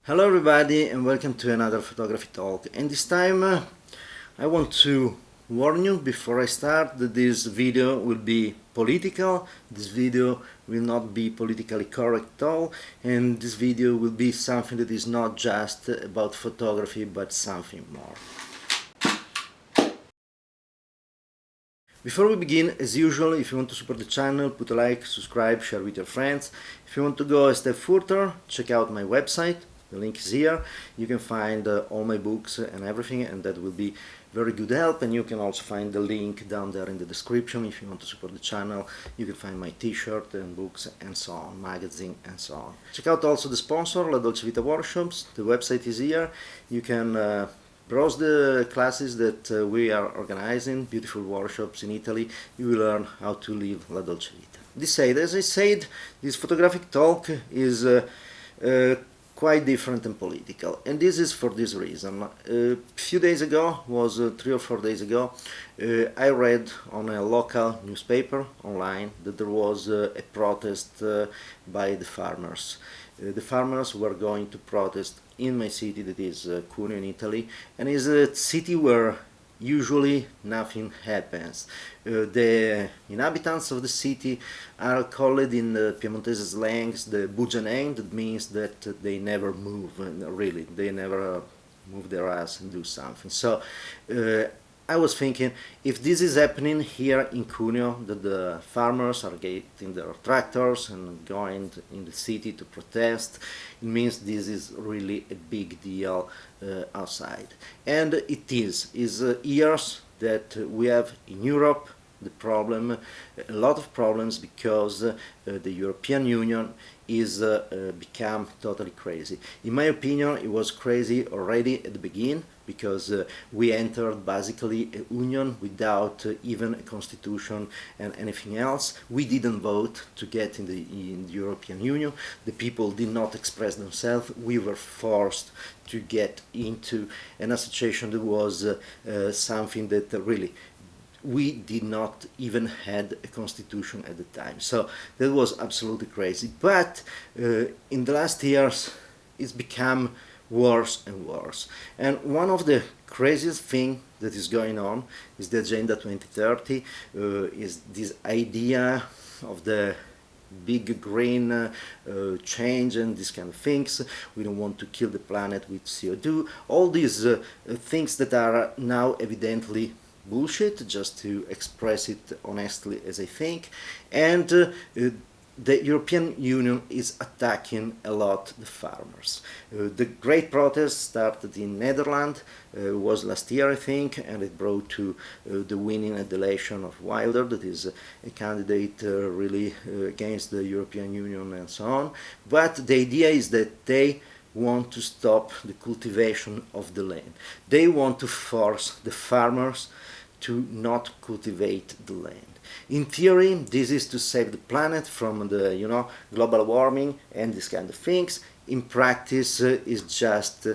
Hello everybody and welcome to another photography talk, and this time I want to warn you before I start that this video will be political. This video will not be politically correct at all, and this video will be something that is not just about photography but something more. Before we begin, as usual, if you want to support the channel, put a like, subscribe, share with your friends. If you want to go a step further, check out my website. The link is here. You can find all my books and everything, and that will be very good help. And you can also find the link down there in the description if you want to support the channel. You can find my t-shirt and books and so on, magazine and so on. Check out also the sponsor, La Dolce Vita workshops. The website is here. You can browse the classes that we are organizing, beautiful workshops in Italy. You will learn how to live La Dolce Vita. This said, as I said, this photographic talk is quite different and political, and this is for this reason. A few days ago, was 3 or 4 days ago, I read on a local newspaper online that there was a protest by the farmers. The farmers were going to protest in my city, that is Cuneo in Italy, and is a city where usually nothing happens. The inhabitants of the city are called in the Piemontese slangs the bugianeng, that means that they never move, really, they never move their ass and do something. So I was thinking, if this is happening here in Cuneo, that the farmers are getting their tractors and going in the city to protest, it means this is really a big deal outside. And it is years that we have in Europe the problem, a lot of problems, because the European Union is become totally crazy. In my opinion, it was crazy already at the beginning, because we entered basically a union without even a constitution and anything else. We didn't vote to get in the European Union. The people did not express themselves. We were forced to get into an association that was something that really we did not even had a constitution at the time. So that was absolutely crazy. But in the last years, it's become worse and worse. And one of the craziest thing that is going on is the Agenda 2030, is this idea of the big green change and these kind of things. We don't want to kill the planet with CO2. All these things that are now evidently bullshit, just to express it honestly as I think. And the European Union is attacking a lot the farmers. The great protest started in Netherlands, was last year I think, and it brought to the winning at the election of Wilder, that is a candidate really against the European Union and so on. But the idea is that they want to stop the cultivation of the land. They want to force the farmers to not cultivate the land. In theory, this is to save the planet from the global warming and these kind of things. In practice, is just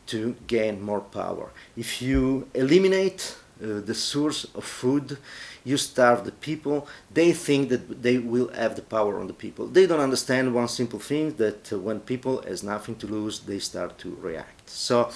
to gain more power. If you eliminate the source of food, you starve the people. They think that they will have the power on the people. They don't understand one simple thing, that when people has nothing to lose, they start to react. So,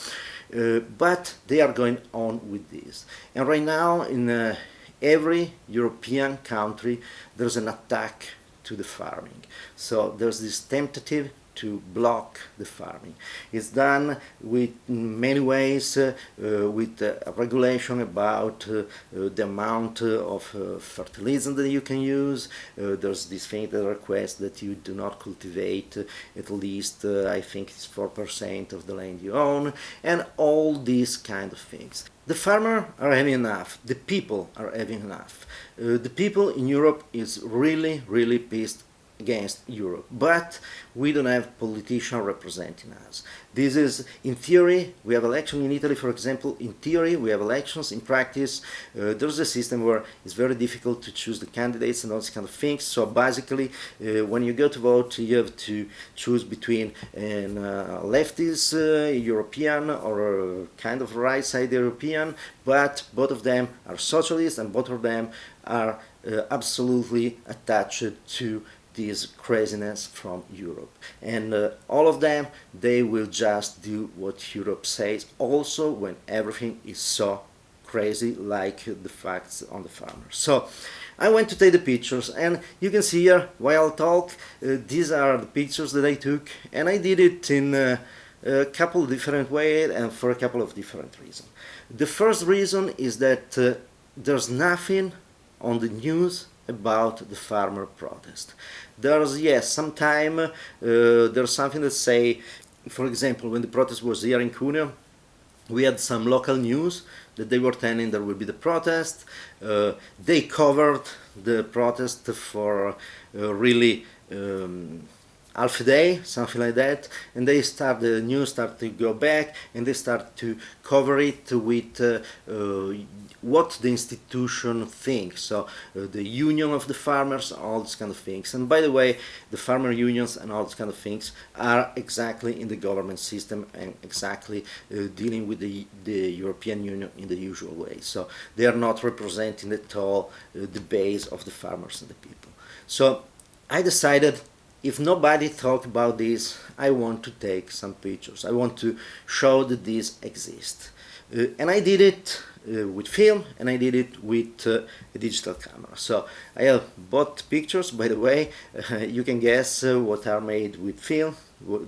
but they are going on with this. And right now, in every European country, there's an attack to the farming. So there's this tentative to block the farming. It's done with many ways, with a regulation about the amount of fertilizer that you can use. There's this thing that requests that you do not cultivate at least, I think it's 4% of the land you own, and all these kind of things. The farmers are having enough, the people are having enough. The people in Europe is really, really pissed against Europe, but we don't have politicians representing us. This is, in theory, we have elections in Italy, for example. In theory, we have elections. In practice, there's a system where it's very difficult to choose the candidates and all these kind of things. So basically, when you go to vote, you have to choose between an leftist European or a kind of right-side European, but both of them are socialists and both of them are absolutely attached to this craziness from Europe. And all of them, they will just do what Europe says, also when everything is so crazy, like the facts on the farmers. So I went to take the pictures, and you can see here while I talk, these are the pictures that I took, and I did it in a couple of different ways and for a couple of different reasons. The first reason is that there's nothing on the news about the farmer protest. There's, yes, sometime there's something that say, for example, when the protest was here in Cuneo, we had some local news that they were telling there will be the protest. They covered the protest for really half a day, something like that, and the news started to go back, and they start to cover it with what the institution thinks. So the union of the farmers, all these kind of things. And by the way, the farmer unions and all these kind of things are exactly in the government system and exactly dealing with the European Union in the usual way. So they are not representing at all the base of the farmers and the people. So I decided, if nobody talk about this, I want to take some pictures. I want to show that this exists. And I did it with film, and I did it with a digital camera. So I have both pictures, by the way. You can guess what are made with film,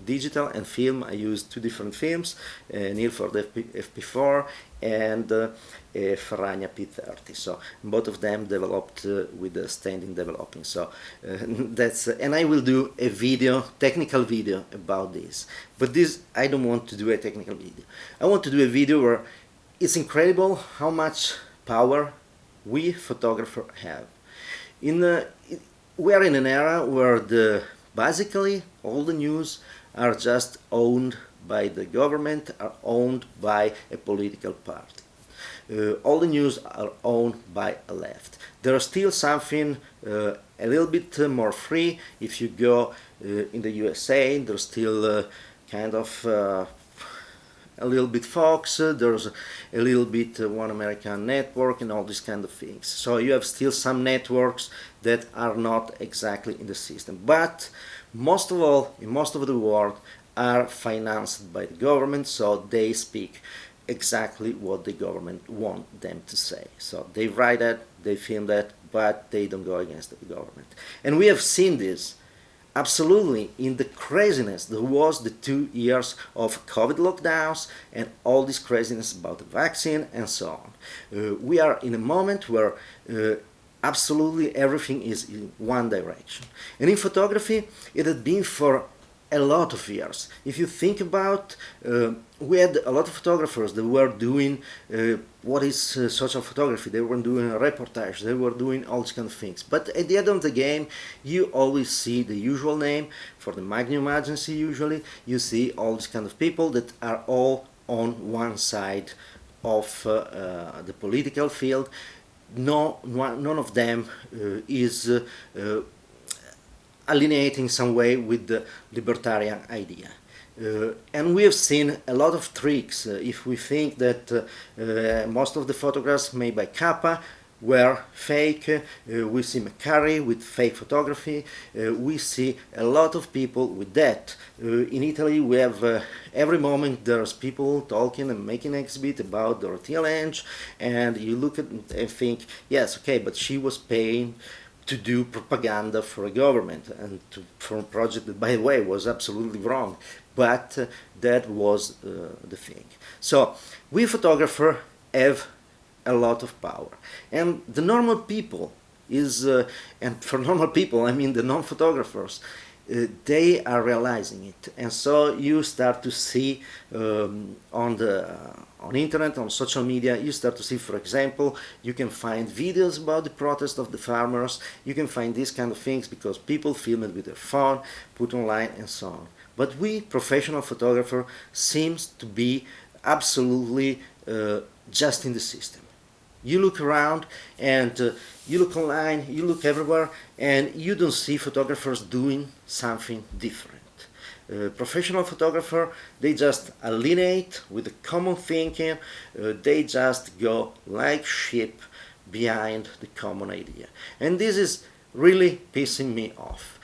digital and film. I used two different films, Ilford FP4 and Ferragna P30. So both of them developed with the standing developing. So that's and I will do a video, technical video about this. But this, I don't want to do a technical video. I want to do a video where it's incredible how much power we photographers have. We are in an era where basically all the news are just owned by the government, are owned by a political party. All the news are owned by a left. There's still something a little bit more free. If you go in the USA, there's still kind of a little bit Fox, there's a little bit One American Network and all these kind of things. So you have still some networks that are not exactly in the system. But most of all, in most of the world, are financed by the government, so they speak exactly what the government want them to say. So they write that, they film that, but they don't go against the government. And we have seen this absolutely in the craziness there was the 2 years of COVID lockdowns and all this craziness about the vaccine and so on. We are in a moment where absolutely everything is in one direction. And in photography, it had been for a lot of years. If you think about, we had a lot of photographers that were doing what is social photography. They were doing a reportage, they were doing all these kind of things. But at the end of the game, you always see the usual name. For the Magnum Agency, usually, you see all these kind of people that are all on one side of the political field. None of them is alienating some way with the libertarian idea. And we have seen a lot of tricks. If we think that most of the photographs made by Kappa were fake, we see McCurry with fake photography, we see a lot of people with that. In Italy we have every moment there's people talking and making an exhibit about Dorothea Lange, and you look at it and think, yes, okay, but she was paying to do propaganda for a government and for a project that, by the way, was absolutely wrong. But that was the thing. So we photographers have a lot of power. And the normal people and for normal people, I mean the non-photographers, they are realizing it. And so you start to see on internet, on social media, you start to see, for example, you can find videos about the protest of the farmers, you can find these kind of things because people film it with their phone, put online and so on. But we, professional photographers, seems to be absolutely just in the system. You look around and you look online, you look everywhere, and you don't see photographers doing something different. Professional photographer, they just alienate with the common thinking, they just go like sheep behind the common idea. And this is really pissing me off.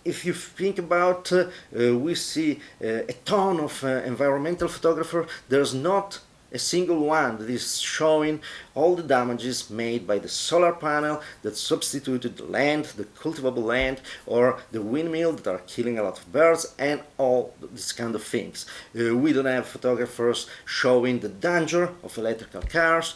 If you think about, we see a ton of environmental photographers. There's not a single one that is showing all the damages made by the solar panel that substituted the land, the cultivable land, or the windmill that are killing a lot of birds, and all these kind of things. We don't have photographers showing the danger of electrical cars.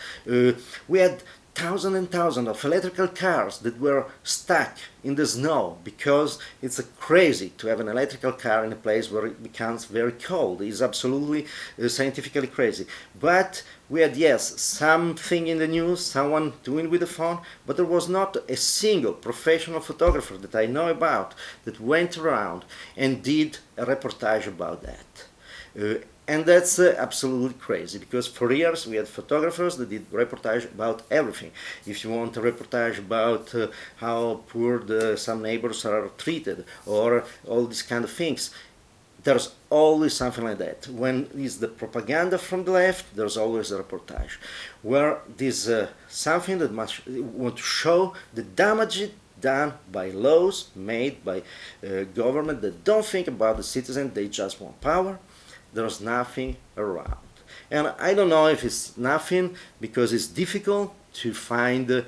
We had thousands and thousands of electrical cars that were stuck in the snow because it's crazy to have an electrical car in a place where it becomes very cold. It's absolutely scientifically crazy. But we had, yes, something in the news, someone doing with the phone, but there was not a single professional photographer that I know about that went around and did a reportage about that. And that's absolutely crazy, because for years we had photographers that did reportage about everything. If you want a reportage about how poor some neighbors are treated, or all these kind of things, there's always something like that. When it's the propaganda from the left, there's always a reportage. Where this something that must want to show the damage done by laws made by government that don't think about the citizen, they just want power. There's nothing around. And I don't know if it's nothing because it's difficult to find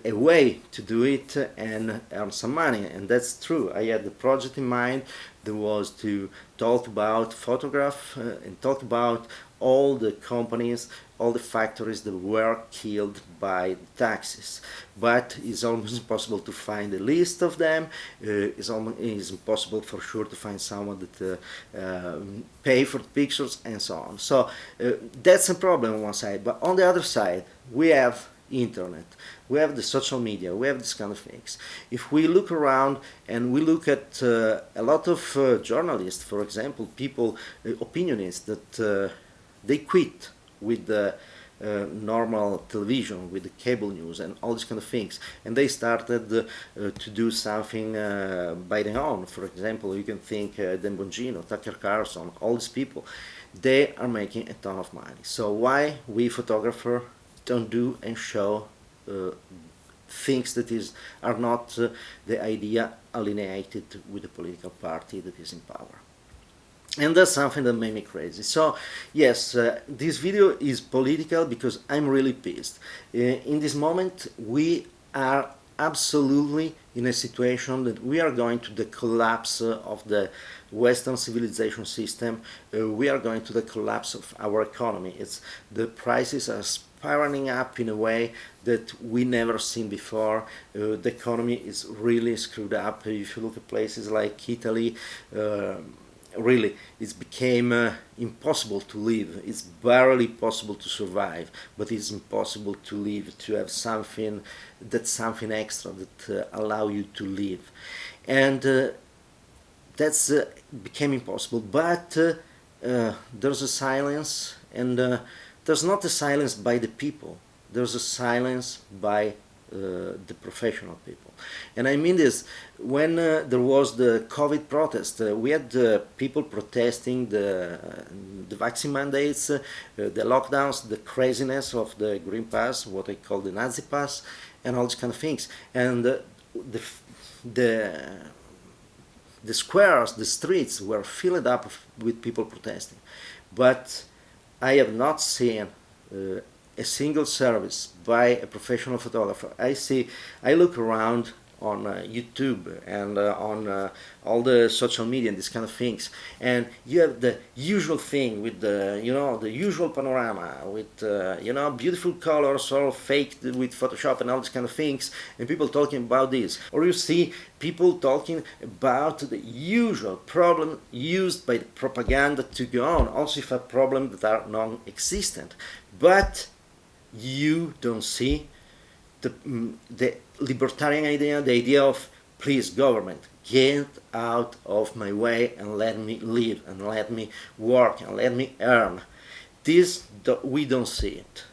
a way to do it and earn some money, and that's true. I had the project in mind that was to talk about photograph and talk about all the companies, all the factories that were killed by taxes. But it's almost impossible to find a list of them. It's impossible for sure to find someone that pay for the pictures and so on. So that's a problem on one side. But on the other side, we have internet, we have the social media, we have this kind of things. If we look around and we look at a lot of journalists, for example, people, opinionists, that they quit with the normal television, with the cable news and all these kind of things, and they started to do something by their own. For example, you can think Dan Bongino, Tucker Carlson, all these people, they are making a ton of money. So why we photographers don't do and show things that are not the idea alienated with the political party that is in power? And that's something that made me crazy. So yes, this video is political because I'm really pissed. In this moment we are absolutely in a situation that we are going to the collapse of the Western civilization system. We are going to the collapse of our economy. The prices are spiraling up in a way that we never seen before. The economy is really screwed up. If you look at places like Italy, really, it became impossible to live. It's barely possible to survive, but it's impossible to live, to have something something extra that allow you to live. And that's became impossible. But there's a silence, and there's not a silence by the people. There's a silence by the professional people. And I mean this, when there was the COVID protest, we had people protesting the vaccine mandates, the lockdowns, the craziness of the Green Pass, what I call the Nazi Pass, and all these kind of things. And the squares, the streets were filled up with people protesting. But I have not seen a single service by a professional photographer. I look around on YouTube and on all the social media and these kind of things, and you have the usual thing with the the usual panorama with beautiful colors all faked with Photoshop and all these kind of things, and people talking about this. Or you see people talking about the usual problem used by the propaganda to go on, also if a problem that are non-existent. But you don't see the libertarian idea, the idea of, please government, get out of my way and let me live and let me work and let me earn. We don't see it.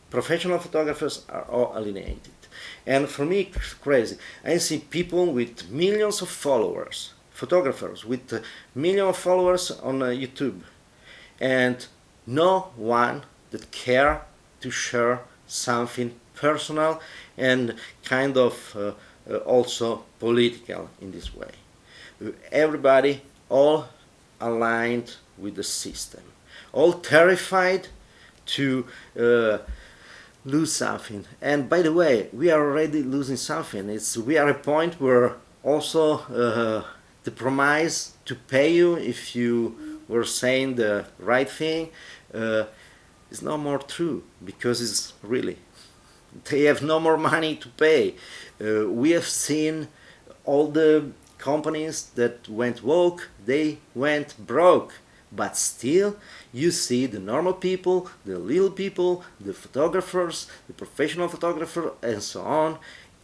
Professional photographers are all alienated. And for me, it's crazy. I see people with millions of followers, photographers with millions of followers on YouTube, and no one that care to share something personal and kind of also political in this way. Everybody all aligned with the system, all terrified to lose something. And by the way, we are already losing something. We are at a point where also the promise to pay you if you were saying the right thing is no more true, because it's really, they have no more money to pay. We have seen all the companies that went woke, they went broke. But still, you see the normal people, the little people, the photographers, the professional photographer, and so on,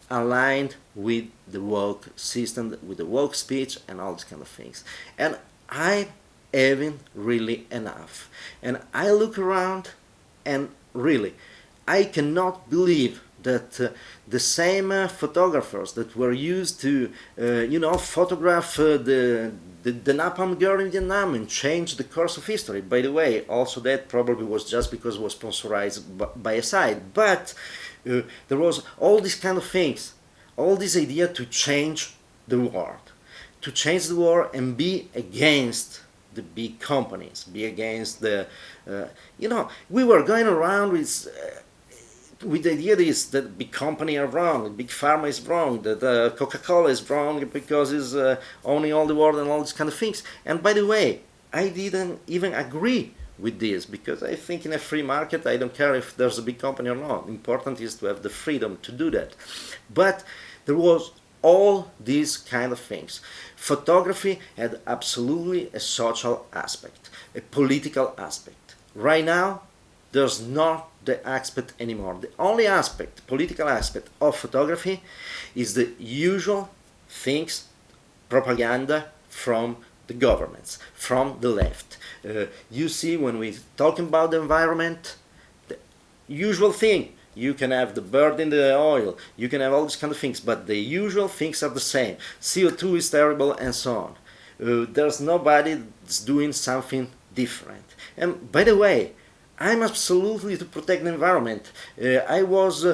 aligned with the woke system, with the woke speech, and all these kind of things. And I haven't really enough. And I look around, and really, I cannot believe that the same photographers that were used to, photograph the napalm girl in Vietnam and change the course of history. By the way, also that probably was just because it was sponsorized by a site. But there was all these kind of things, all this idea to change the world, to change the world and be against the big companies, be against the, we were going around with the idea is that big company are wrong, big pharma is wrong, that Coca-Cola is wrong because it's owning all the world and all these kind of things. And by the way, I didn't even agree with this, because I think in a free market I don't care if there's a big company or not. Important is to have the freedom to do that. But there was all these kind of things. Photography had absolutely a social aspect, a political aspect. Right now, there's not the aspect anymore. The only aspect, political aspect of photography is the usual things, propaganda from the governments, from the left. You see, when we talk about the environment, the usual thing, you can have the bird in the oil, you can have all these kind of things, but the usual things are the same. CO2 is terrible, and so on. There's nobody that's doing something different. And by the way, I'm absolutely to protect the environment. I was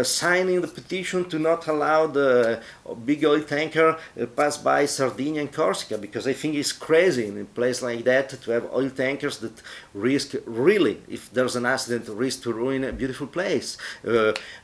signing the petition to not allow the big oil tanker pass by Sardinia and Corsica, because I think it's crazy in a place like that to have oil tankers that risk, really, if there's an accident, risk to ruin a beautiful place.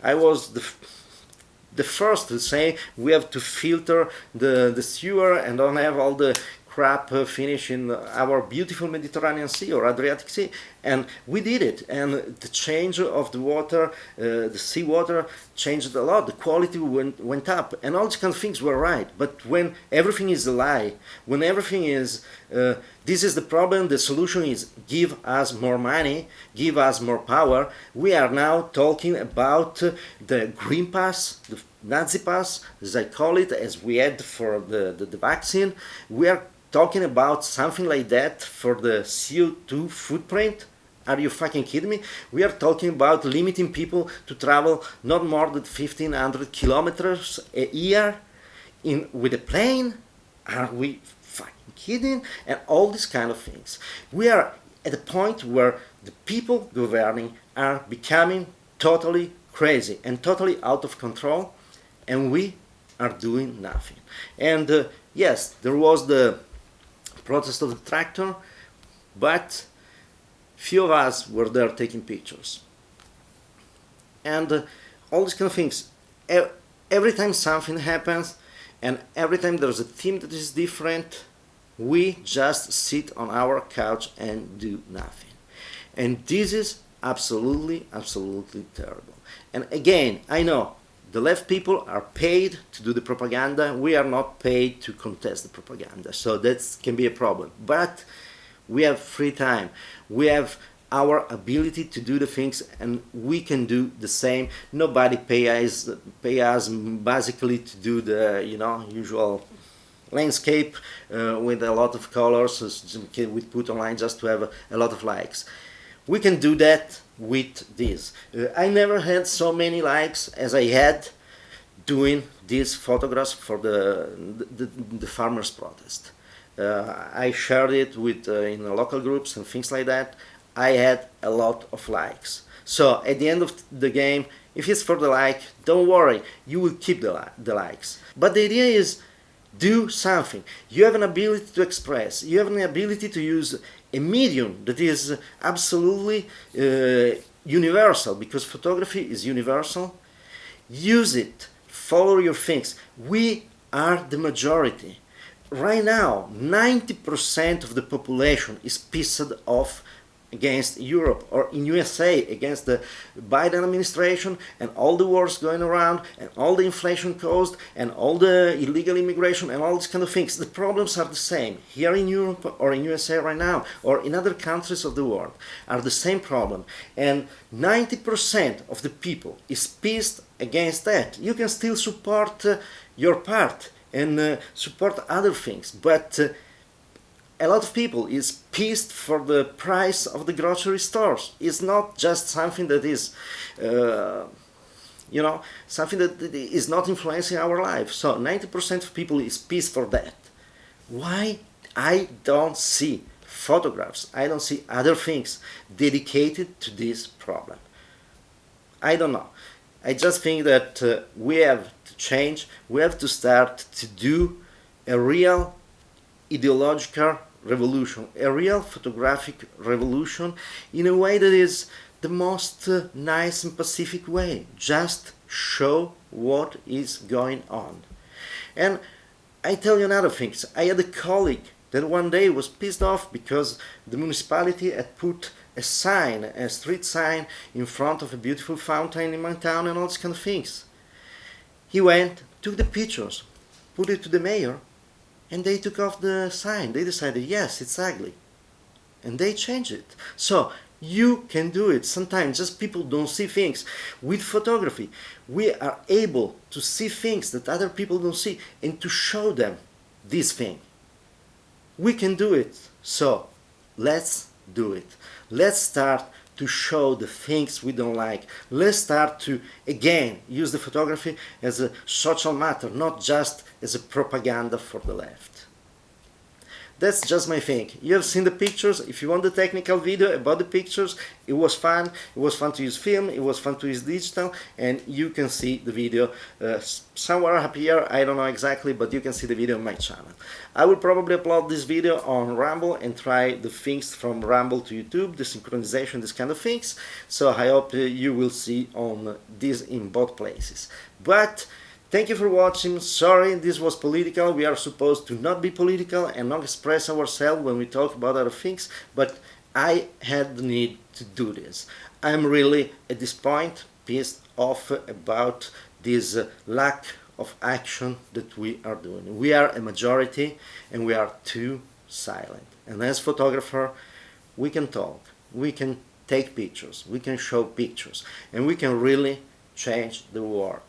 I was the first to say we have to filter the sewer and don't have all the crap finish in our beautiful Mediterranean Sea or Adriatic Sea. And we did it, and the change of the water, the seawater changed a lot, the quality went up, and all these kind of things were right. But when everything is a lie, when everything is, this is the problem, the solution is give us more money, give us more power, we are now talking about the Green Pass, the Nazi Pass, as I call it, as we had for the vaccine. We are talking about something like that for the CO2 footprint. Are you fucking kidding me? We are talking about limiting people to travel not more than 1,500 kilometers a year with a plane. Are we fucking kidding? And all these kind of things. We are at a point where the people governing are becoming totally crazy and totally out of control, and we are doing nothing. And yes, there was the protest of the tractor, but few of us were there taking pictures. And all these kind of things, every time something happens and every time there's a theme that is different, we just sit on our couch and do nothing. And this is absolutely, absolutely terrible. And again, I know the left people are paid to do the propaganda. We are not paid to contest the propaganda. So that can be a problem. But we have free time. We have our ability to do the things, and we can do the same. Nobody pay us basically to do the usual landscape with a lot of colors we put online just to have a lot of likes. We can do that with this. I never had so many likes as I had doing these photographs for the farmers' protest. I shared it with in local groups and things like that. I had a lot of likes. So at the end of the game, if it's for the like, don't worry, you will keep the likes. But the idea is, do something. You have an ability to express. You have an ability to use a medium that is absolutely universal, because photography is universal. Use it. Follow your things. We are the majority. Right now, 90% of the population is pissed off against Europe, or in USA against the Biden administration and all the wars going around and all the inflation caused and all the illegal immigration and all these kind of things. The problems are the same here in Europe or in USA right now or in other countries of the world, are the same problem, and 90% of the people is pissed against that. You can still support your part and support other things, but a lot of people is pissed for the price of the grocery stores. It's not just something that is, something that is not influencing our life. So 90% of people is pissed for that. Why I don't see photographs, I don't see other things dedicated to this problem? I don't know. I just think that we have to change. We have to start to do a real ideological revolution, a real photographic revolution, in a way that is the most nice and pacific way. Just show what is going on. And I tell you another thing. I had a colleague that one day was pissed off because the municipality had put a sign, a street sign, in front of a beautiful fountain in my town and all these kind of things. He went, took the pictures, put it to the mayor, and they took off the sign. They decided, yes, it's ugly. And they changed it. So you can do it. Sometimes just people don't see things. With photography, we are able to see things that other people don't see and to show them this thing. We can do it. So let's do it. Let's start to show the things we don't like. Let's start to, again, use the photography as a social matter, not just as a propaganda for the left. That's just my thing. You have seen the pictures. If you want the technical video about the pictures, it was fun. It was fun to use film. It was fun to use digital. And you can see the video somewhere up here. I don't know exactly, but you can see the video on my channel. I will probably upload this video on Rumble and try the things from Rumble to YouTube, the synchronization, this kind of things. So I hope you will see on this in both places. But thank you for watching. Sorry, this was political. We are supposed to not be political and not express ourselves when we talk about other things, but I had the need to do this. I'm really, at this point, pissed off about this lack of action that we are doing. We are a majority and we are too silent. And as photographer, we can talk, we can take pictures, we can show pictures, and we can really change the world.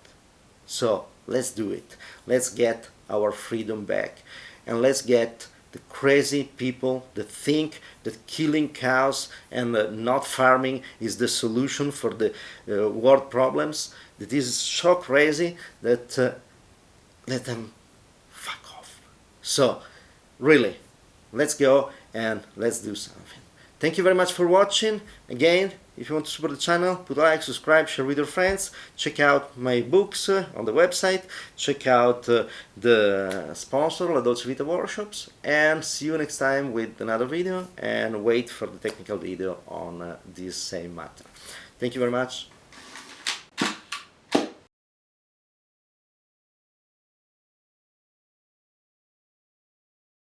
So let's do it. Let's get our freedom back, and let's get the crazy people that think that killing cows and not farming is the solution for the world problems. That is so crazy that let them fuck off. So really, let's go and let's do something. Thank you very much for watching. Again, if you want to support the channel, put a like, subscribe, share with your friends. Check out my books on the website. Check out the sponsor, La Dolce Vita workshops. And see you next time with another video. And wait for the technical video on this same matter. Thank you very much.